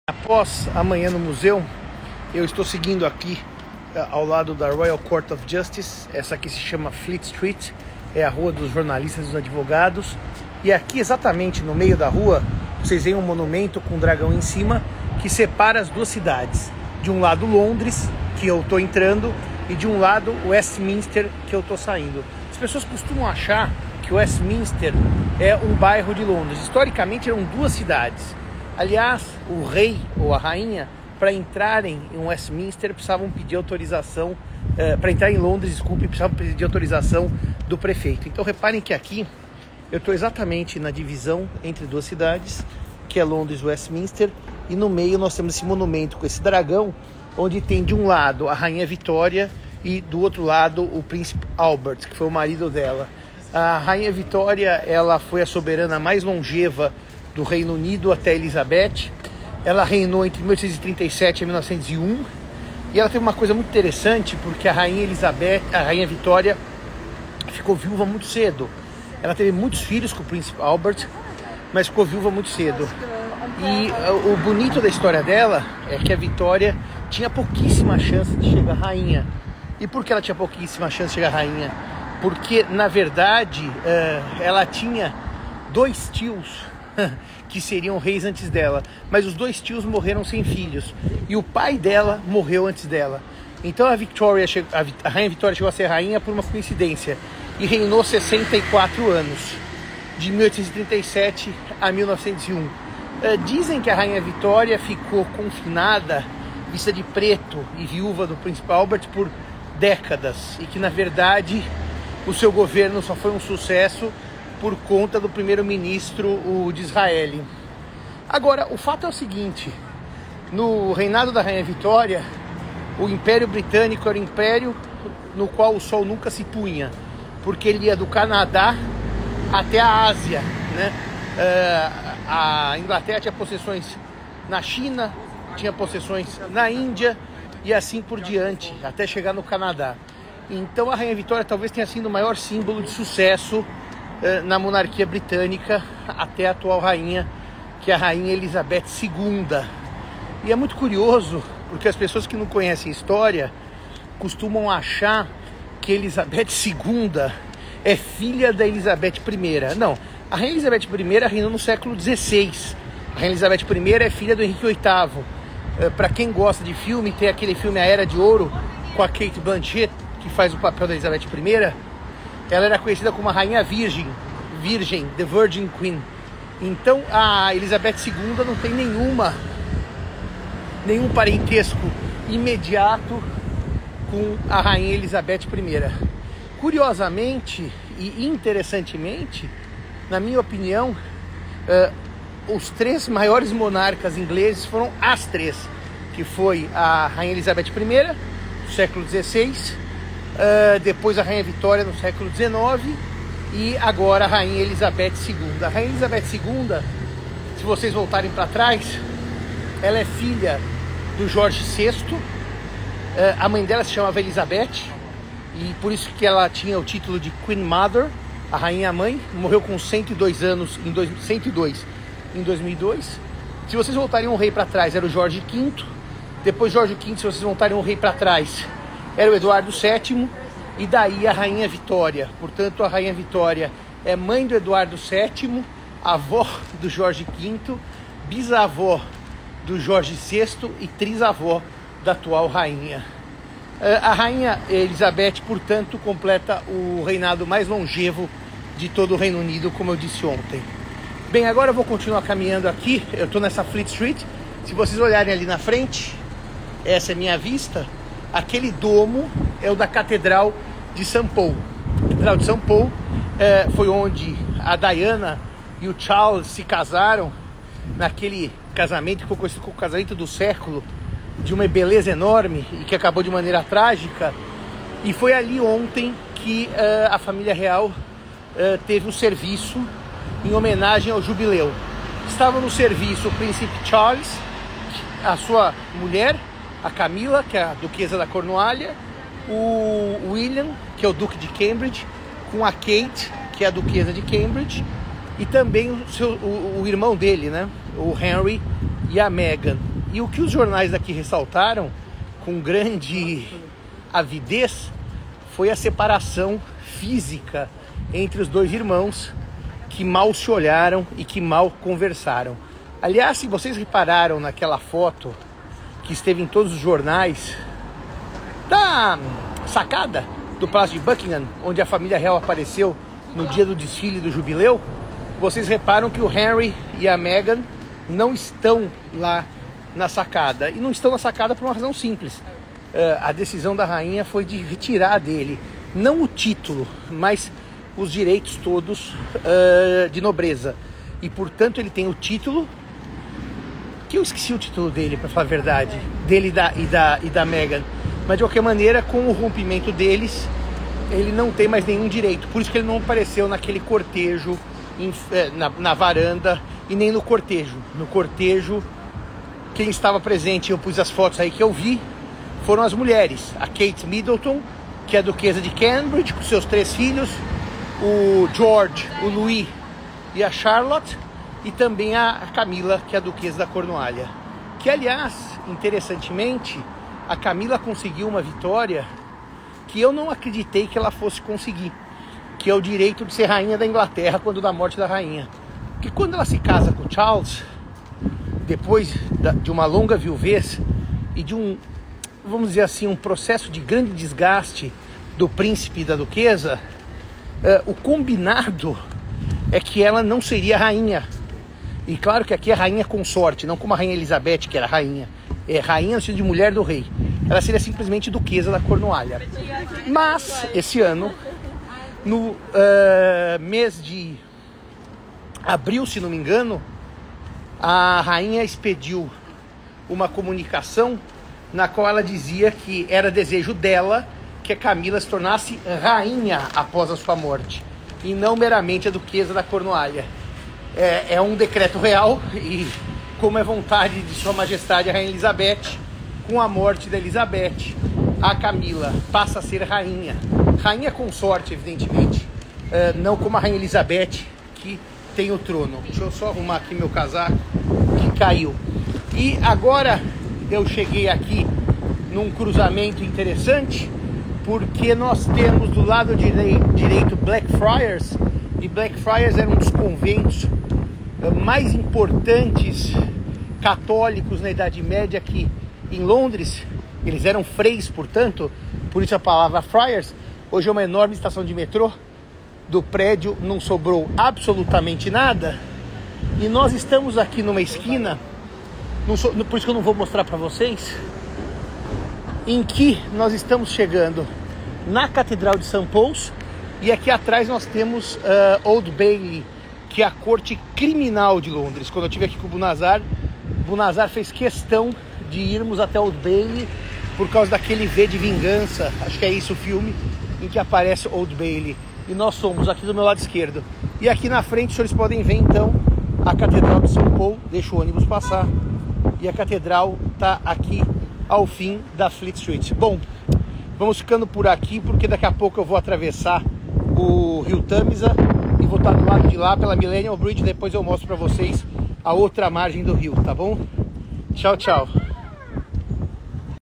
Após amanhã no museu, eu estou seguindo aqui ao lado da Royal Court of Justice. Essa aqui se chama Fleet Street, é a rua dos jornalistas e dos advogados. E aqui exatamente no meio da rua, vocês veem um monumento com um dragão em cima que separa as duas cidades. De um lado Londres, que eu estou entrando, e de um lado Westminster, que eu estou saindo. As pessoas costumam achar que Westminster é um bairro de Londres. Historicamente eram duas cidades. Aliás, o rei ou a rainha, para entrarem em Westminster, precisavam pedir autorização, para entrar em Londres, desculpe, precisavam pedir autorização do prefeito. Então reparem que aqui eu estou exatamente na divisão entre duas cidades, que é Londres e Westminster, e no meio nós temos esse monumento com esse dragão, onde tem de um lado a rainha Vitória e do outro lado o príncipe Albert, que foi o marido dela. A rainha Vitória, ela foi a soberana mais longeva do Reino Unido até Elizabeth. Ela reinou entre 1837 e 1901, e ela teve uma coisa muito interessante, porque a rainha Vitória ficou viúva muito cedo. Ela teve muitos filhos com o príncipe Albert, mas ficou viúva muito cedo. E o bonito da história dela é que a Vitória tinha pouquíssima chance de chegar rainha. E por que ela tinha pouquíssima chance de chegar rainha? Porque, na verdade, ela tinha dois tios que seriam reis antes dela, mas os dois tios morreram sem filhos, e o pai dela morreu antes dela. Então a rainha Vitória chegou a ser rainha por uma coincidência, e reinou 64 anos, de 1837 a 1901. Dizem que a rainha Vitória ficou confinada, vista de preto e viúva do príncipe Albert por décadas, e que na verdade o seu governo só foi um sucesso por conta do primeiro-ministro de Israel. Agora, o fato é o seguinte: no reinado da rainha Vitória, o Império Britânico era um império no qual o sol nunca se punha, porque ele ia do Canadá até a Ásia, né? A Inglaterra tinha possessões na China, tinha possessões na Índia e assim por diante, até chegar no Canadá. Então a rainha Vitória talvez tenha sido o maior símbolo de sucesso na monarquia britânica até a atual rainha, que é a rainha Elizabeth II. E é muito curioso, porque as pessoas que não conhecem história costumam achar que Elizabeth II é filha da Elizabeth I. Não, a rainha Elizabeth I reinou no século XVI. A rainha Elizabeth I é filha do Henrique VIII. Para quem gosta de filme, tem aquele filme A Era de Ouro com a Cate Blanchett, que faz o papel da Elizabeth I. Ela era conhecida como a rainha virgem, The Virgin Queen. Então a Elizabeth II não tem nenhum parentesco imediato com a rainha Elizabeth I. Curiosamente e interessantemente, na minha opinião, os três maiores monarcas ingleses foram as três, que foi a rainha Elizabeth I, do século XVI, depois a rainha Vitória no século XIX e agora a rainha Elizabeth II. A rainha Elizabeth II, se vocês voltarem para trás, ela é filha do Jorge VI. A mãe dela se chamava Elizabeth, e por isso que ela tinha o título de Queen Mother, a rainha mãe. Morreu com 102 anos em 2002. Se vocês voltarem um rei para trás, era o Jorge V. Depois Jorge V, se vocês voltarem um rei para trás, era o Eduardo VII, e daí a rainha Vitória. Portanto, a rainha Vitória é mãe do Eduardo VII, avó do Jorge V, bisavó do Jorge VI e trisavó da atual rainha. A rainha Elizabeth, portanto, completa o reinado mais longevo de todo o Reino Unido, como eu disse ontem. Bem, agora eu vou continuar caminhando aqui. Eu estou nessa Fleet Street. Se vocês olharem ali na frente, essa é minha vista. Aquele domo é o da Catedral de St. Paul. A Catedral de St. Paul foi onde a Diana e o Charles se casaram, naquele casamento que ficou conhecido como o casamento do século, de uma beleza enorme e que acabou de maneira trágica. E foi ali ontem que a família real teve um serviço em homenagem ao jubileu. Estavam no serviço o príncipe Charles, a sua mulher, a Camila, que é a duquesa da Cornualha, o William, que é o duque de Cambridge, com a Kate, que é a duquesa de Cambridge, e também o irmão dele, né, o Henry, e a Meghan. E o que os jornais daqui ressaltaram com grande avidez foi a separação física entre os dois irmãos, que mal se olharam e que mal conversaram. Aliás, se vocês repararam naquela foto que esteve em todos os jornais da sacada do Palácio de Buckingham, onde a família real apareceu no dia do desfile do jubileu, vocês reparam que o Harry e a Meghan não estão lá na sacada. E não estão na sacada por uma razão simples. A decisão da rainha foi de retirar dele, não o título, mas os direitos todos de nobreza. E, portanto, ele tem o título, que eu esqueci o título dele, para falar a verdade, dele e da Meghan. Mas, de qualquer maneira, com o rompimento deles, ele não tem mais nenhum direito. Por isso que ele não apareceu naquele cortejo, na varanda, e nem no cortejo. No cortejo, quem estava presente, eu pus as fotos aí que eu vi, foram as mulheres. A Kate Middleton, que é a duquesa de Cambridge, com seus 3 filhos, o George, o Louis e a Charlotte, e também a Camila, que é a duquesa da Cornualha. Que, aliás, interessantemente, a Camila conseguiu uma vitória que eu não acreditei que ela fosse conseguir, que é o direito de ser rainha da Inglaterra quando da morte da rainha. Porque quando ela se casa com Charles, depois de uma longa viuvez e de um, vamos dizer assim, um processo de grande desgaste do príncipe e da duquesa, o combinado é que ela não seria rainha. E claro que aqui é rainha consorte, não como a rainha Elizabeth, que era rainha. É rainha no sentido de mulher do rei. Ela seria simplesmente duquesa da Cornualha. Mas, esse ano, no mês de abril, se não me engano, a rainha expediu uma comunicação na qual ela dizia que era desejo dela que a Camila se tornasse rainha após a sua morte, e não meramente a duquesa da Cornualha. É um decreto real, e como é vontade de Sua Majestade a Rainha Elizabeth, com a morte da Elizabeth, a Camila passa a ser rainha. Rainha consorte, evidentemente, não como a Rainha Elizabeth, que tem o trono. Deixa eu só arrumar aqui meu casaco, que caiu. E agora eu cheguei aqui num cruzamento interessante, porque nós temos do lado direito Blackfriars, e Blackfriars era um dos conventos mais importantes católicos na Idade Média aqui em Londres. Eles eram freis, portanto, por isso a palavra Friars. Hoje é uma enorme estação de metrô. Do prédio não sobrou absolutamente nada, e nós estamos aqui numa esquina, por isso que eu não vou mostrar para vocês, em que nós estamos chegando na Catedral de St. Paul's, e aqui atrás nós temos Old Bailey, que é a corte criminal de Londres. Quando eu estive aqui com o Bunazar fez questão de irmos até Old Bailey por causa daquele V de Vingança, acho que é isso o filme, em que aparece Old Bailey. E nós somos aqui do meu lado esquerdo. E aqui na frente os senhores podem ver então a Catedral de São Paulo. Deixa o ônibus passar. E a catedral está aqui ao fim da Fleet Street. Bom, vamos ficando por aqui, porque daqui a pouco eu vou atravessar o Rio Tamisa e vou estar do lado de lá pela Millennium Bridge. Depois eu mostro para vocês a outra margem do rio, tá bom? Tchau, tchau.